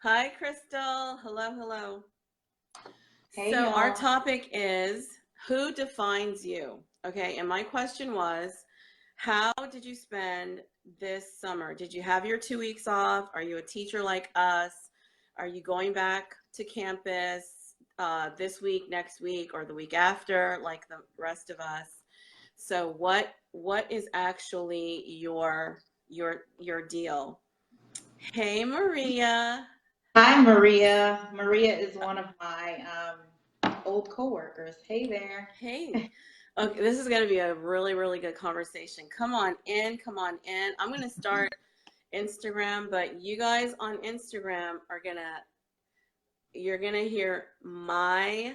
Hi, Crystal. Hello, hello. Hey So, our y'all. topic is who defines you? Okay, and my question was, how did you spend this summer? Did you have your 2 weeks off? Are you a teacher like us? Are you going back to campus this week, next week, or the week after, like the rest of us? So, what is actually your deal? Hey, Maria. Hi, Maria. Maria is one of my old coworkers. Hey there. Hey, okay, this is going to be a really, really good conversation. Come on in, come on in. I'm going to start Instagram, but you guys on Instagram you're going to hear my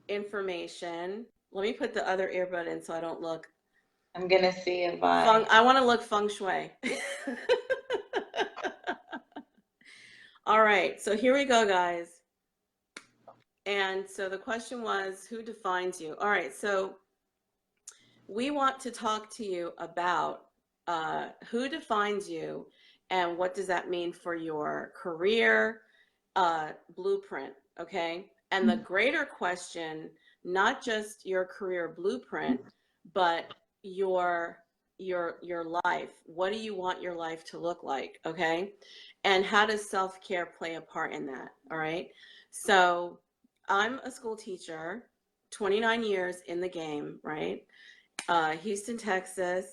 information. Let me put the other earbud in so I don't look I'm gonna see if I. I want to look feng shui. All right, so here we go, guys. And so the question was, who defines you? All right, so we want to talk to you about who defines you and what does that mean for your career blueprint, okay? And the greater question, not just your career blueprint, but your your life. What do you want your life to look like, okay? And how does self-care play a part in that, all right? So, I'm a school teacher, 29 years in the game, right? Houston, Texas,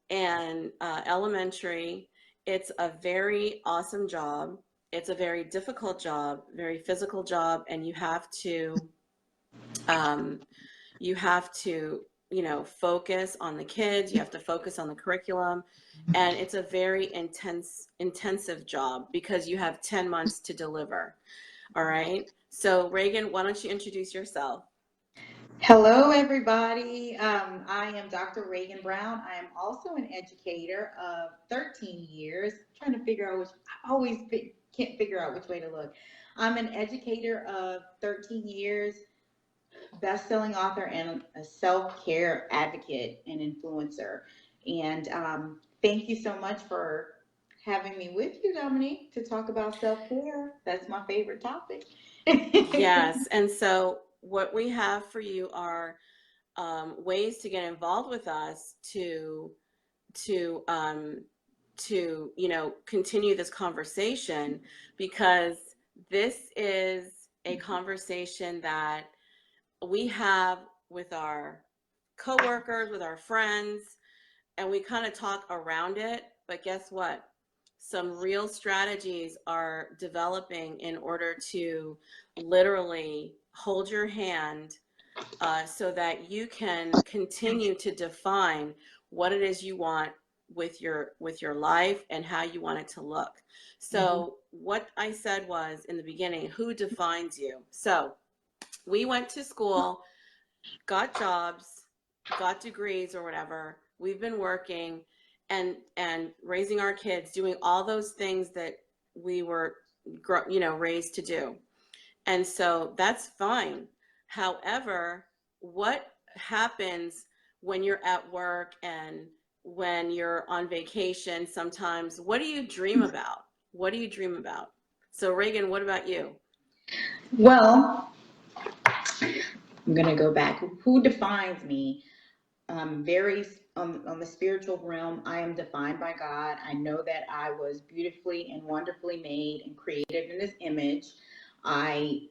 and elementary. It's a very awesome job. It's a very difficult job, very physical job, and um, you have to, focus on the kids. You have to focus on the curriculum, and it's a very intensive job because you have 10 months to deliver. All right. So Reagan, why don't you introduce yourself? Hello, everybody. I am Dr. Reagan Brown. I am also an educator of 13 years. Trying to figure out which, I always can't figure out which way to look. I'm an educator of 13 years, best-selling author, and a self-care advocate and influencer. And thank you so much for having me with you, Dominique, to talk about self-care. That's my favorite topic. Yes. And so what we have for you are ways to get involved with us to continue this conversation because this is a conversation that we have with our coworkers, with our friends, and we kind of talk around it. But guess what? Some real strategies are developing in order to literally hold your hand so that you can continue to define what it is you want with your life and how you want it to look. Mhm. So what I said was in the beginning, who defines you? So we went to school, got jobs, got degrees or whatever. We've been working and raising our kids, doing all those things that we were raised to do. And so that's fine. However, what happens when you're at work and when you're on vacation sometimes? What do you dream about? What do you dream about? So, Reagan, what about you? Well, I'm going to go back. Who defines me? Very on the spiritual realm, I am defined by God. I know that I was beautifully and wonderfully made and created in His image. I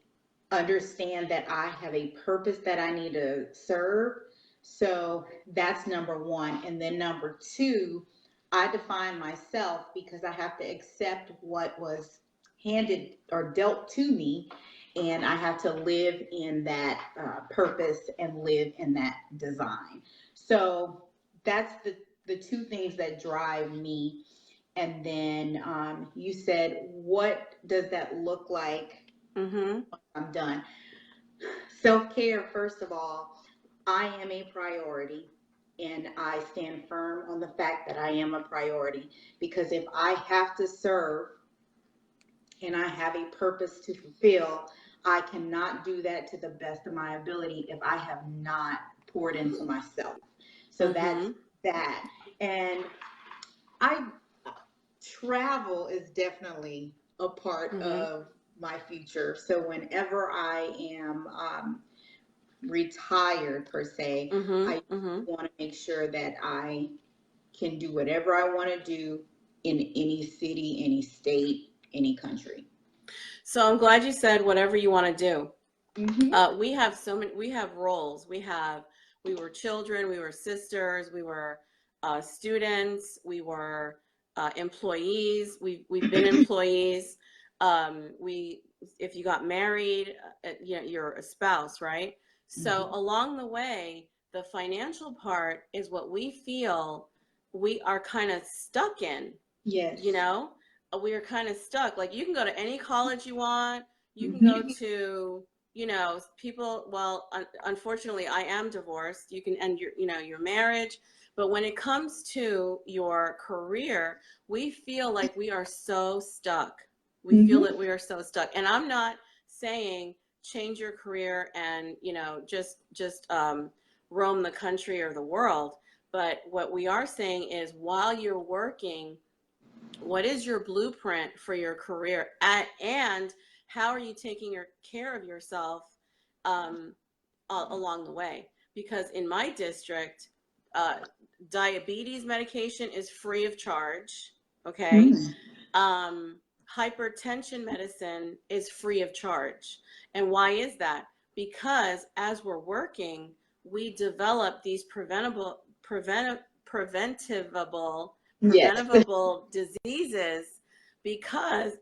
understand that I have a purpose that I need to serve. So that's number one. And then number two, I define myself because I have to accept what was handed or dealt to me. And I have to live in that purpose and live in that design. So that's the two things that drive me. And then you said, what does that look like? Mm-hmm. I'm done. Self care, first of all, I am a priority. And I stand firm on the fact that I am a priority because if I have to serve and I have a purpose to fulfill, I cannot do that to the best of my ability if I have not poured into myself. So that's Mm-hmm. that. And I travel is definitely a part Mm-hmm. of my future. So whenever I am retired per se, Mm-hmm. I Mm-hmm. want to make sure that I can do whatever I want to do in any city, any state, any country. So I'm glad you said whatever you want to do. Mm-hmm. We have so many, we have roles. We were children, we were sisters, we were students, we were employees, we've been employees. We, if you got married, you know, you're a spouse, right? So Mm-hmm. along the way, the financial part is what we feel we are kind of stuck in, you Yes. know. We are kind of stuck. Like you can go to any college you want, you can go Mm-hmm. to, you know, people, well, unfortunately I am divorced. You can end your, you know, your marriage, but when it comes to your career, we feel like we are so stuck. We feel that Mm-hmm. we are so stuck. And I'm not saying change your career and, you know, just roam the country or the world, but what we are saying is while you're working, what is your blueprint for your career and how are you taking care of yourself um, along the way? Because in my district, uh, diabetes medication is free of charge. Okay. Mm-hmm. um, Hypertension medicine is free of charge. And why is that? Because as we're working, we develop these Yes. preventable diseases because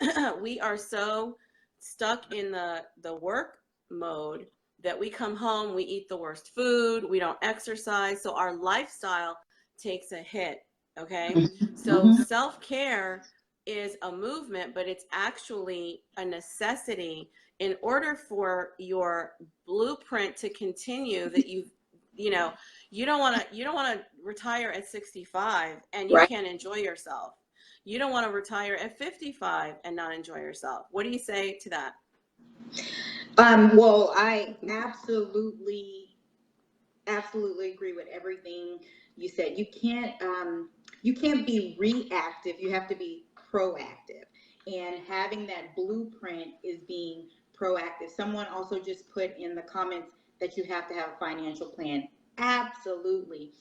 we are so stuck in the work mode that we come home, we eat the worst food, we don't exercise, so our lifestyle takes a hit. Okay. So Mm-hmm. self-care is a movement, but it's actually a necessity in order for your blueprint to continue. That you know, you don't want to retire at 65 and you Right. can't enjoy yourself. You don't want to retire at 55 and not enjoy yourself. What do you say to that? Well, I absolutely agree with everything you said. You can't be reactive. You have to be proactive. And having that blueprint is being proactive. Someone also just put in the comments that you have to have a financial plan. Absolutely.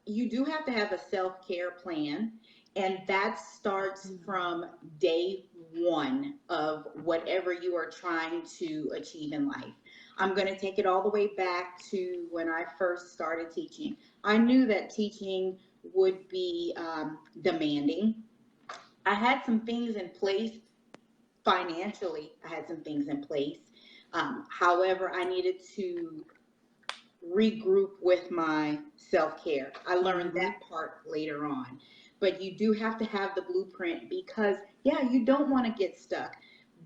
You do have to have a self-care plan, and that starts from day one of whatever you are trying to achieve in life. I'm going to take it all the way back to when I first started teaching. I knew that teaching would be demanding. I had some things in place financially, I had some things in place. However, I needed to regroup with my self care. I learned Mm-hmm. that part later on. But you do have to have the blueprint because, yeah, you don't want to get stuck.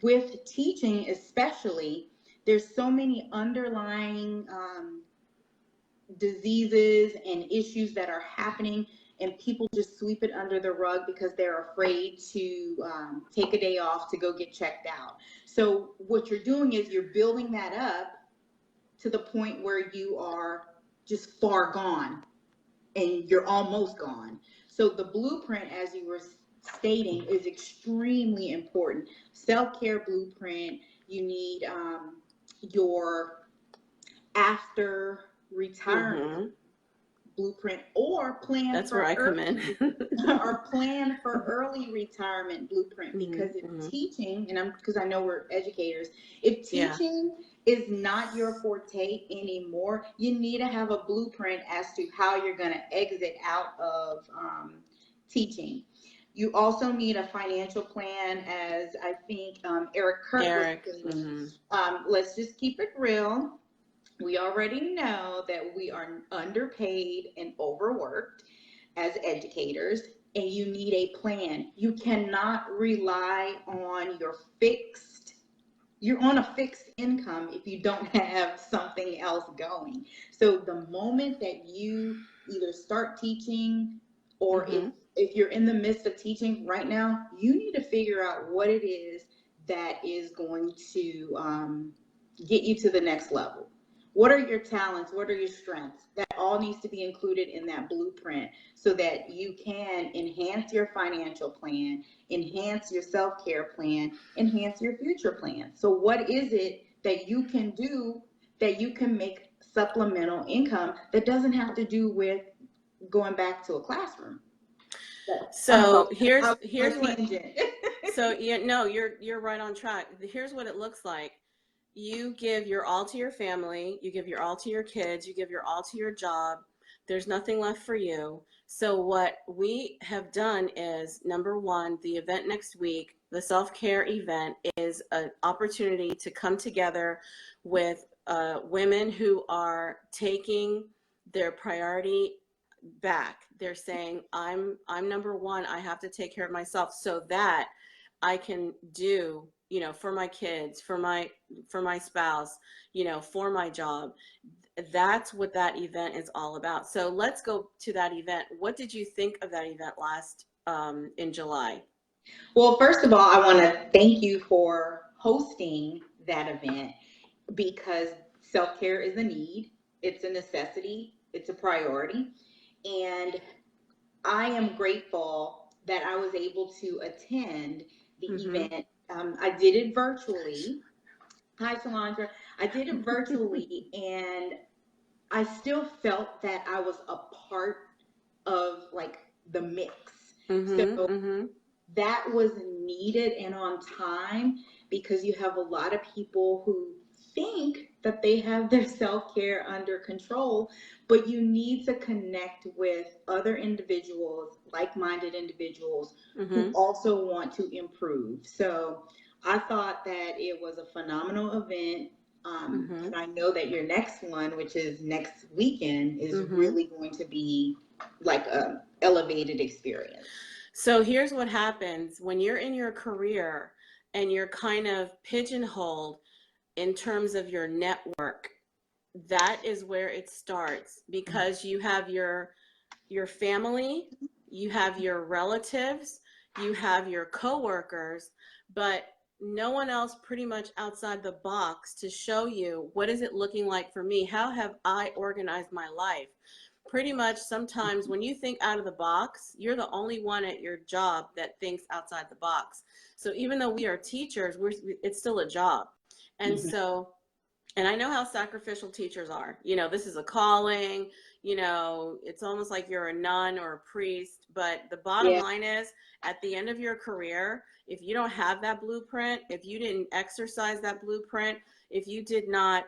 With teaching, especially, there's so many underlying diseases and issues that are happening, and people just sweep it under the rug because they're afraid to take a day off to go get checked out. So, what you're doing is you're building that up to the point where you are just far gone and you're almost gone. So the blueprint, as you were stating, is extremely important. Self-care blueprint. You need your after retirement Mm-hmm. blueprint or plan That's where for I come in. or plan for early retirement blueprint, because if Mm-hmm. teaching, and I'm because I know we're educators, if Yeah. teaching is not your forte anymore, you need to have a blueprint as to how you're going to exit out of teaching. You also need a financial plan, as I think Eric Kurt was Eric. stating. Mm-hmm. Let's just keep it real. We already know that we are underpaid and overworked as educators, and you need a plan. You cannot rely on you're on a fixed income if you don't have something else going. So the moment that you either start teaching, or Mm-hmm. if you're in the midst of teaching right now, you need to figure out what it is that is going to get you to the next level. What are your talents? What are your strengths? That all needs to be included in that blueprint so that you can enhance your financial plan, enhance your self-care plan, enhance your future plan. So what is it that you can do that you can make supplemental income that doesn't have to do with going back to a classroom? So here's Out what, tangent. so yeah, no, you're right on track. Here's what it looks like. You give your all to your family, you give your all to your kids, you give your all to your job. There's nothing left for you. So what we have done is, number one, the event next week, the self-care event, is an opportunity to come together with women who are taking their priority back. They're saying, I'm number one. I have to take care of myself so that I can do, you know, for my kids, for my spouse, you know, for my job. That's what that event is all about. So let's go to that event. What did you think of that event last in July? Well, first of all, I want to thank you for hosting that event because self-care is a need, it's a necessity, it's a priority. And I am grateful that I was able to attend the event. I did it virtually. Hi, Shalandra. I did it virtually, and I still felt that I was a part of like the mix. So that was needed and on time because you have a lot of people who think that they have their self-care under control, but you need to connect with other individuals, like-minded individuals who also want to improve. So I thought that it was a phenomenal event. And I know that your next one, which is next weekend, is really going to be like a elevated experience. So here's what happens when you're in your career and you're kind of pigeonholed in terms of your network. That is where it starts, because you have your family, you have your relatives, you have your coworkers, but no one else pretty much outside the box to show you what is it looking like for me? How have I organized my life? Pretty much sometimes when you think out of the box, you're the only one at your job that thinks outside the box. So even though we are teachers, it's still a job. And so, and I know how sacrificial teachers are. You know, this is a calling, you know, it's almost like you're a nun or a priest. But the bottom line is, at the end of your career, if you don't have that blueprint, if you didn't exercise that blueprint, if you did not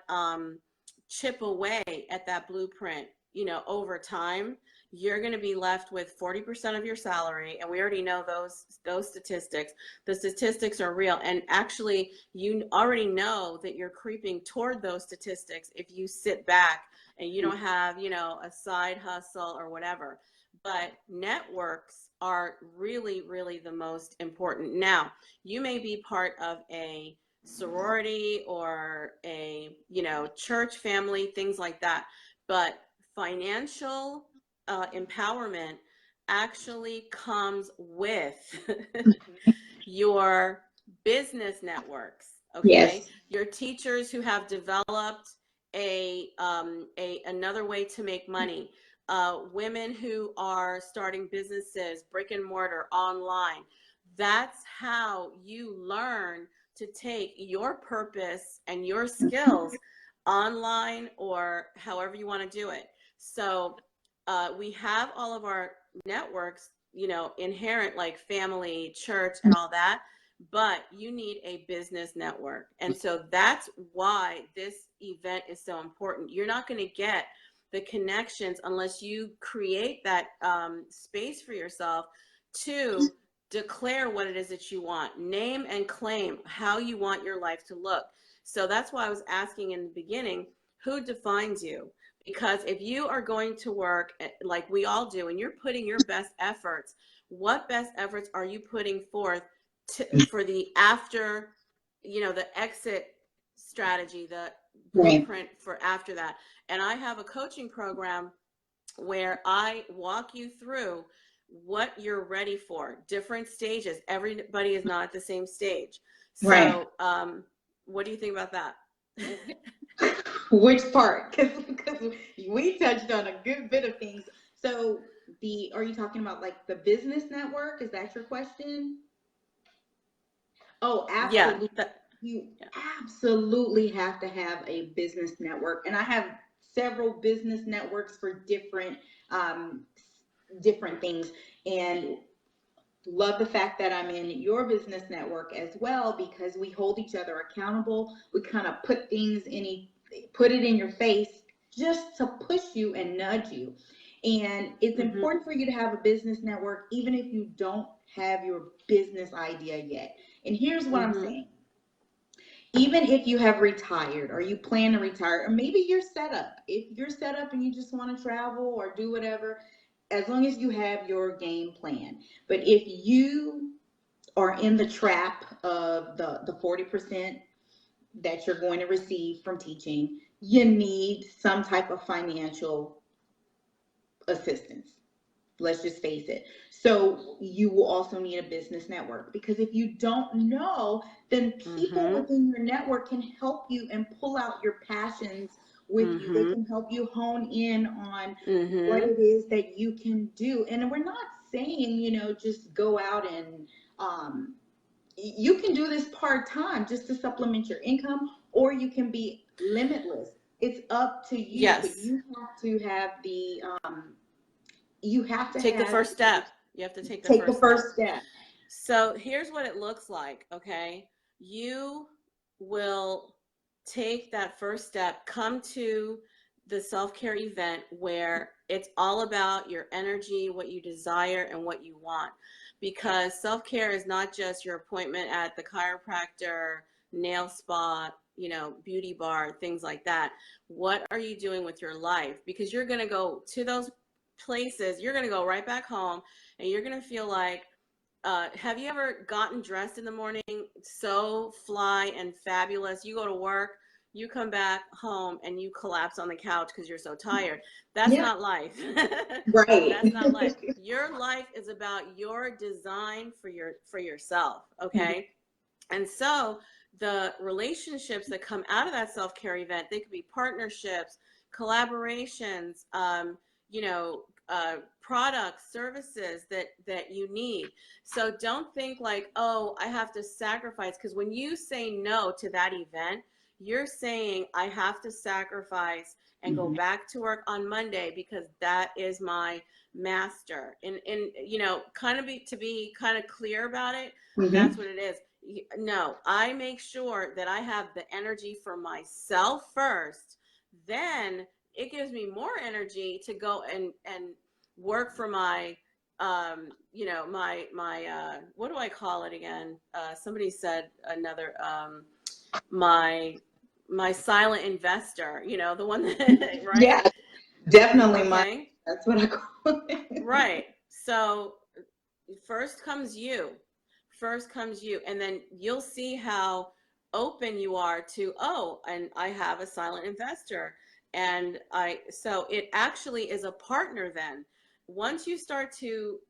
chip away at that blueprint, you know, over time, you're going to be left with 40% of your salary. And we already know those statistics. The statistics are real. And actually, you already know that you're creeping toward those statistics if you sit back and you don't have, you know, a side hustle or whatever. But networks are really, really the most important. Now, you may be part of a sorority or a, you know, church family, things like that. But financial empowerment actually comes with your business networks. Okay, your teachers who have developed another way to make money, women who are starting businesses, brick and mortar, online. That's how you learn to take your purpose and your skills online or however you want to do it. So we have all of our networks, you know, inherent, like family, church, and all that, but you need a business network. And so that's why this event is so important. You're not going to get the connections unless you create that space for yourself to declare what it is that you want, name and claim how you want your life to look. So that's why I was asking in the beginning, who defines you? Because if you are going to work like we all do, and you're putting your best efforts, what best efforts are you putting forth for the after, you know, the exit strategy, the blueprint for after that? And I have a coaching program where I walk you through what you're ready for, different stages. Everybody is not at the same stage. So what do you think about that? Which part? Because we touched on a good bit of things. So are you talking about like the business network? Is that your question? Oh, Yeah, absolutely. that, You yeah. absolutely have to have a business network. And I have several business networks for um, different things. And love the fact that I'm in your business network as well, because we hold each other accountable. We kind of put it in your face just to push you and nudge you. And it's Mm-hmm. important for you to have a business network, even if you don't have your business idea yet. And here's what I'm Mm-hmm. saying. Even if you have retired or you plan to retire, or maybe you're set up, if you're set up and you just want to travel or do whatever, as long as you have your game plan. But if you are in the trap of the 40% that you're going to receive from teaching, you need some type of financial assistance. Let's just face it. So you will also need a business network, because if you don't know, then people Mm-hmm. within your network can help you and pull out your passions with you. They Mm-hmm. can help you hone in on what Mm-hmm. it is that you can do. And we're not saying, just go out and you can do this part time just to supplement your income, or you can be limitless. It's up to you, but Yes. you have to Take the have first step. You have to take the take the first step. first step. So here's what it looks like, okay? You will take that first step, come to the self-care event where it's all about your energy, what you desire, and what you want. Because self-care is not just your appointment at the chiropractor, nail spa, beauty bar, things like that. What are you doing with your life? Because you're going to go to those places, you're going to go right back home, and you're going to feel like, have you ever gotten dressed in the morning so fly and fabulous? You go to work, you come back home, and you collapse on the couch because you're so tired. That's Yeah, not life. right. That's not life. Your life is about your design for yourself, okay? And so the relationships that come out of that self-care event, they could be partnerships, collaborations, products, services that you need. So don't think like, oh, I have to sacrifice, because when you say no to that event, you're saying I have to sacrifice and go Mhm. back to work on Monday because that is my master. And kind of be kind of clear about it. That's Mhm. what it is. No, I make sure that I have the energy for myself first. Then it gives me more energy to go and work for my what do I call it again? Somebody said another my silent investor, the one that right? Yeah, definitely my. Okay. That's what I call it. Right. So first comes you. First comes you. And then you'll see how open you are to, oh, and I have a silent investor. So it actually is a partner then. Once you start to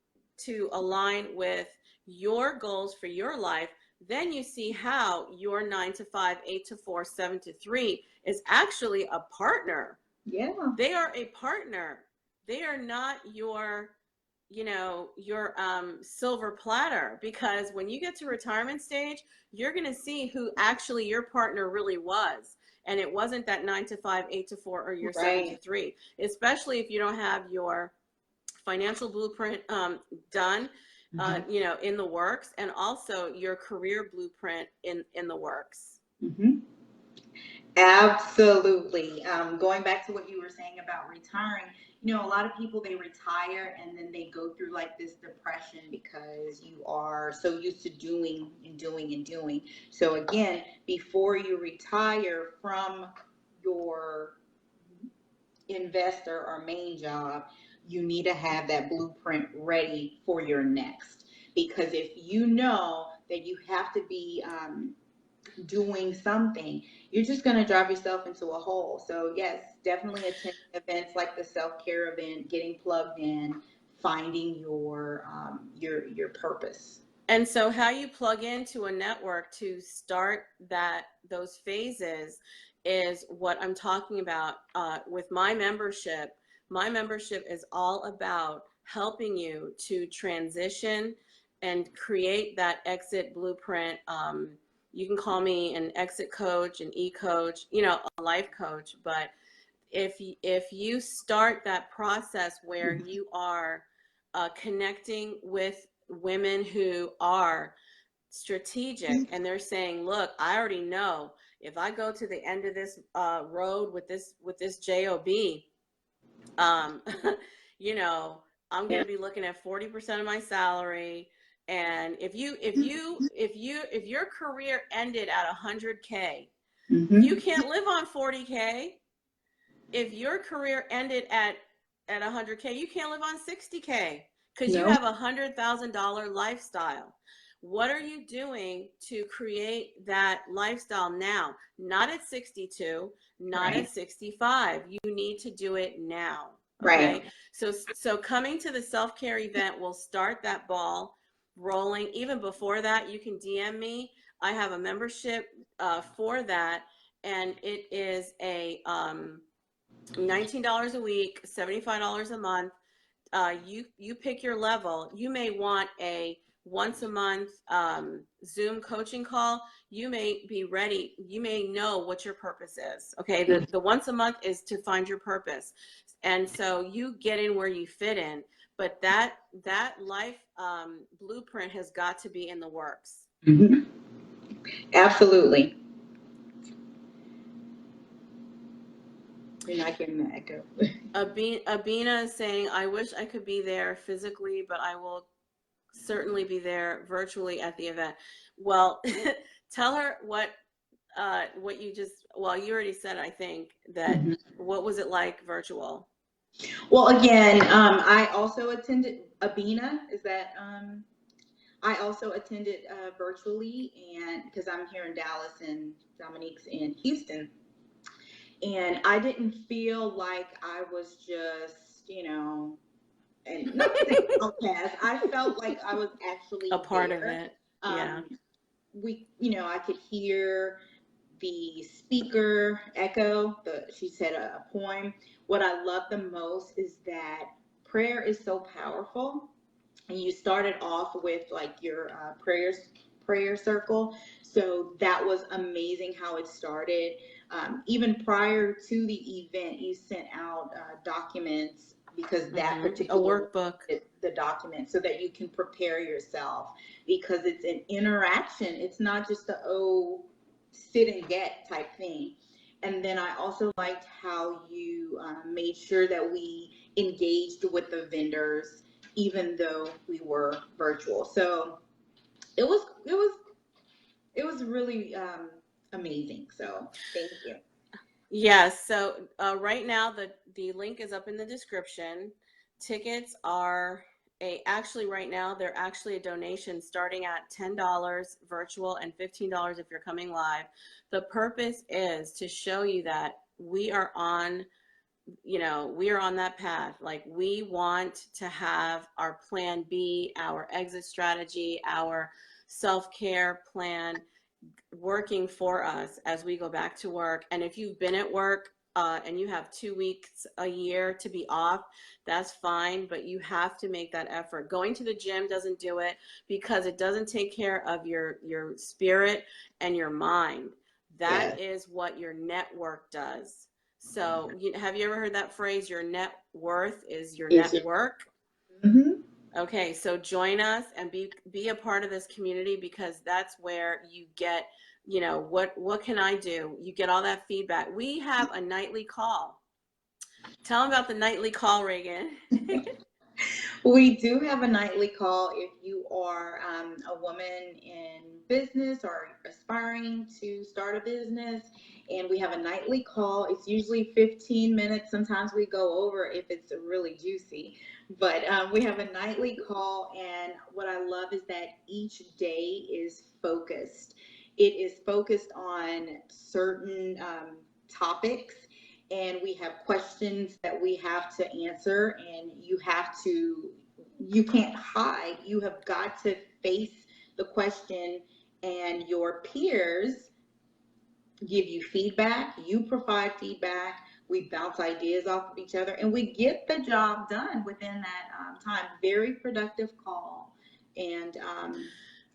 align with your goals for your life, then you see how your 9 to 5, 8 to 4, 7 to 3 is actually a partner. Yeah. They are a partner. They are not your silver platter, because when you get to retirement stage, you're going to see who actually your partner really was. And it wasn't that 9 to 5, 8 to 4, or your seven to Right. three, especially if you don't have your financial blueprint done, Mhm. in the works, and also your career blueprint in the works. Mhm. Absolutely. Going back to what you were saying about retiring, a lot of people, they retire and then they go through like this depression because you are so used to doing and doing and doing. So again, before you retire from your investor or main job, you need to have that blueprint ready for your next. Because if you know that you have to be doing something, you're just going to drive yourself into a hole. So yes, definitely attend events like the self-care event, getting plugged in, finding your purpose. And so how you plug into a network to start those phases is what I'm talking about with my membership. My membership is all about helping you to transition and create that exit blueprint. You can call me an exit coach, an e-coach, you know, a life coach. But if you start that process where you are connecting with women who are strategic and they're saying, look, I already know if I go to the end of this road with this job, um, you know, I'm going Yeah. to be looking at 40% of my salary. And if your career ended at 100K, you Mm-hmm. can't live on 40K. If your career ended at 100K, you can't live on 60K because you No. have $100,000 lifestyle. What are you doing to create that lifestyle now? Not at 62, not at Right. 65. You need to do it now. Right. Okay. So coming to the self-care event will start that ball rolling. Even before that, you can DM me. I have a membership for that, and it is a $19 a week, $75 a month. You pick your level. You may want a once a month Zoom coaching call. You may be ready. You may know what your purpose is. Okay, the once a month is to find your purpose, and so you get in where you fit in. But that life blueprint has got to be in the works. Mm-hmm. Absolutely. You're not getting the echo. Abina is saying, I wish I could be there physically, but I will certainly be there virtually at the event. Well, tell her what you just, well, you already said, I think, that Mm-hmm. what was it like virtual? Well, again, I also attended Abina. Is that I also attended virtually, and because I'm here in Dallas and Dominique's in Houston, and I didn't feel like I was just, and not to say outcast. I felt like I was A actually part of there. it. Yeah. Um, I could hear the speaker echo. She said a poem. What I love the most is that prayer is so powerful, and you started off with like your prayer circle. So that was amazing how it started. Even prior to the event, you sent out documents because that A particular one workbook. the document so that you can prepare yourself because it's an interaction. It's not just a sit and get type thing. And then I also liked how you made sure that we engaged with the vendors even though we were virtual. So it was really amazing. So thank you. Yes. So right now the link is up in the description. Tickets are actually right now they're actually a donation starting at $10 virtual and $15 if you're coming live. The purpose is to show you that we are on, we are on that path. Like we want to have our plan B, our exit strategy, our self-care plan working for us as we go back to work. And if you've been at work and you have 2 weeks a year to be off, that's fine, but you have to make that effort. Going to the gym doesn't do it because it doesn't take care of your spirit and your mind. That Yes. is what your network does. So have you ever heard that phrase, your net worth is your Is it? network? Mm-hmm. Okay, so join us and be a part of this community because that's where you get, what can I do? You get all that feedback. We have a nightly call. Tell them about the nightly call, Reagan. We do have a nightly call if you are a woman in business or aspiring to start a business. And we have a nightly call. It's usually 15 minutes. Sometimes we go over if it's really juicy. But we have a nightly call. And what I love is that each day is focused. It is focused on certain topics, and we have questions that we have to answer, and you can't hide. You have got to face the question, and your peers give you feedback, you provide feedback, we bounce ideas off of each other, and we get the job done within that time. Very productive call. And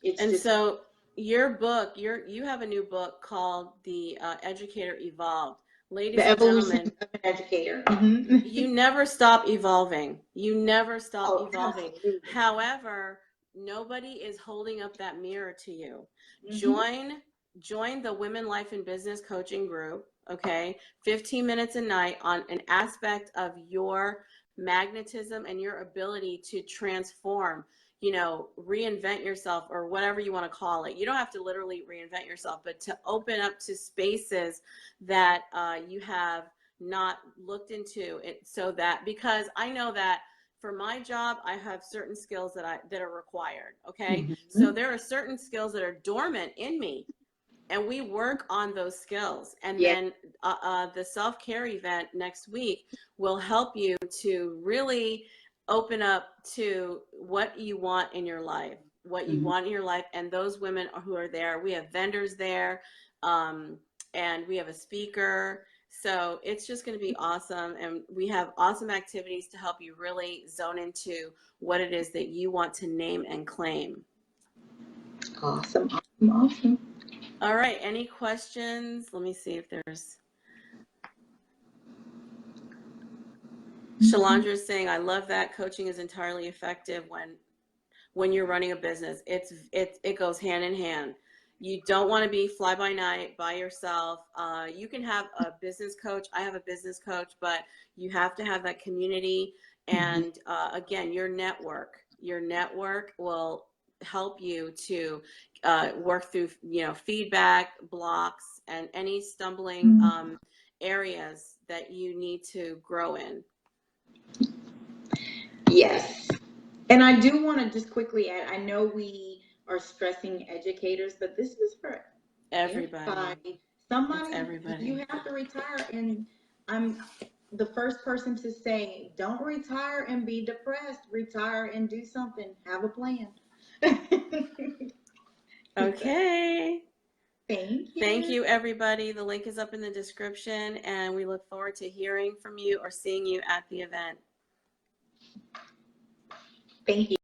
it's And just so your book, you have a new book called The Educator Evolved. the Ladies and evolution gentlemen, of an educator. Mhm. you never stop evolving. You never stop Oh, evolving. absolutely. However, nobody is holding up that mirror to you. Hmm. Join the Women Life and Business Coaching Group, okay? 15 minutes a night on an aspect of your magnetism and your ability to transform, reinvent yourself or whatever you want to call it. You don't have to literally reinvent yourself, but to open up to spaces that you have not looked into it, so that, because I know that for my job I have certain skills that are required, okay? So Hmm. there are certain skills that are dormant in me, and we work on those skills. And Yeah. then the self-care event next week will help you to really open up to what you want in your life, Hmm. and those women who are there. We have vendors there, um, and we have a speaker. So it's just going to be awesome. And we have awesome activities to help you really zone into what it is that you want to name and claim. Awesome, awesome, awesome. All right. Any questions? Let me see if there's. Shalandra is saying, I love that coaching is entirely effective when you're running a business. It goes hand in hand. You don't want to be fly by night by yourself. You can have a business coach. I have a business coach, but you have to have that community. Mhm. And again, your network will help you to work through, feedback, blocks, and any stumbling areas that you need to grow in. Yes. And I do want to just quickly add, I know we are stressing educators, but this is for Everybody. everybody. It's Somebody, you everybody. have to retire, and I'm the first person to say, don't retire and be depressed. Retire and do something. Have a plan. So, Okay. thank Thank you. you, everybody. The link is up in the description, and we look forward to hearing from you or seeing you at the event. Thank you.